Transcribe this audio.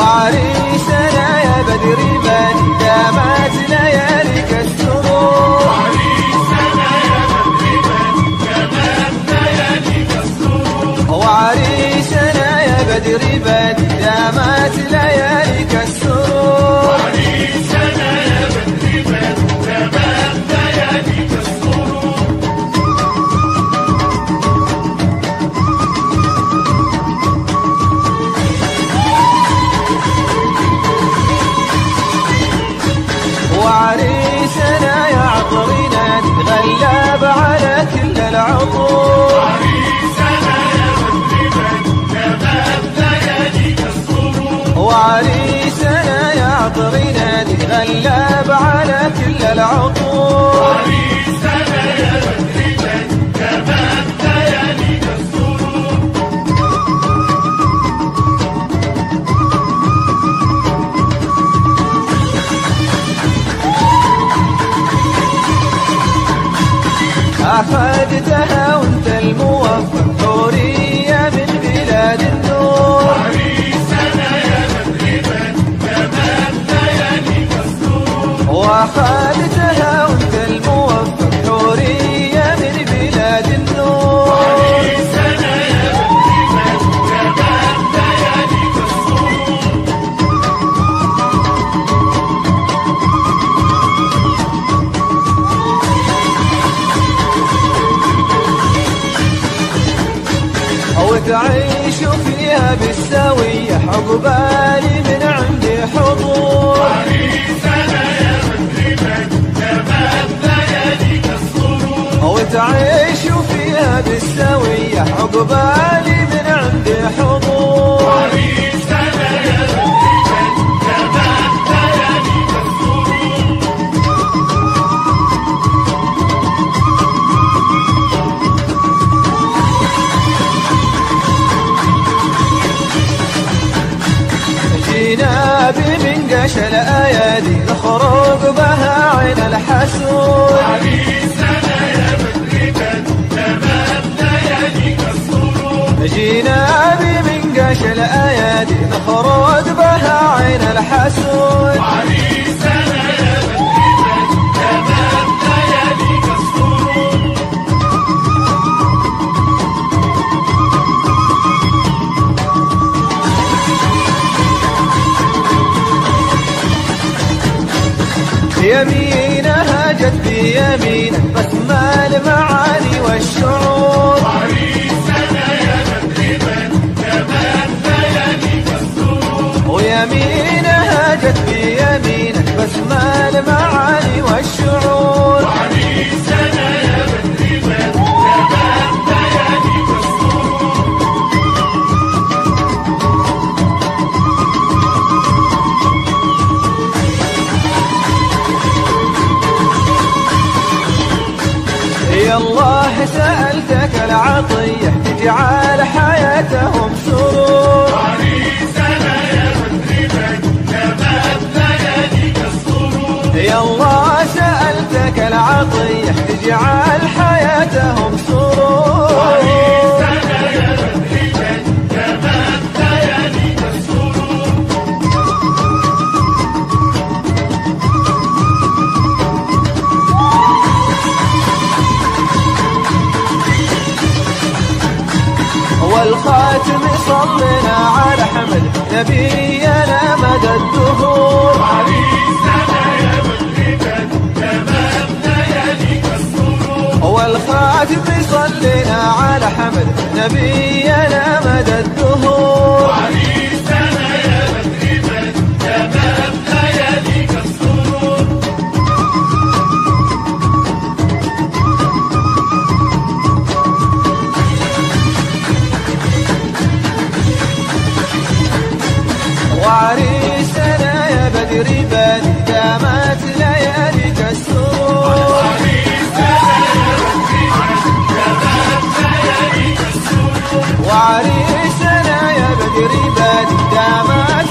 وعريسنا يا بدري بادي دامت لياليك السرور. وعريسنا يا بدري بادي دامت لياليك السرور. وعريسنا يا بدري بادي دامت لياليك السرور. وعريسنا يا عطرنا تتغلب على كل العطور. وعريسنا يا بدري بادي دامت لياليك السرور. وعريسنا يا عطرنا تتغلب على كل العطور. وعريسنا يا بدري بادي دامت لياليك السرور. أخذتها وانت الموفق حورية من بلاد النور. وعريسنا يا بدري بادي دامت لياليك السرور. وأخذتها وانت الموفق حورية من بلاد النور. وعريسنا يا بدري بادي دامت لياليك السرور. وتعيش فيها بالسوية عقبالي من عندي حضور. وعريسنا يا بدري بادي دامت لياليك السرور. وتعيش فيها بالسوية عقبالي من عندي حضور. وعريسنا يا بدري بادي دامت لياليك السرور. جينا بمنقش الأيادي نخرج بها عين الحسود. وعريسنا يا بدري بادي دامت لياليك السرور. جينا بمنقش الأيادي نخرج بها عين الحسود. وعريسنا يا بدري بادي دامت لياليك السرور. يمينها جت بيمينك بسمة المعاني والشعور. وعريسنا يا بدري بادي دامت لياليك السرور. ويمينها جت بيمينك بسمة المعاني والشعور. وعريسنا يا بدري بادي دامت لياليك السرور. يا الله سألتك العطية تجعل حياتهم سرور. وعريسنا يا بدري بادي دامت لياليك السرور. يا الله سألتك العطية تجعل حياتهم سرور. وعريسنا يا بدري بادي دامت لياليك السرور. والخاتم صلنا على حمد نبينا مدى الدهور. وعريسنا يا بدري بادي دامت لياليك السرور. والخاتم صلنا على حمد نبينا مدى الدهور. وعريسنا يا بدري بادي دامت لياليك السرور. وعريسنا يا بدري بادي دامت لياليك السرور. وعريسنا يا بدري بادي دامت لياليك السرور. وعريسنا يا بدري بادي دامت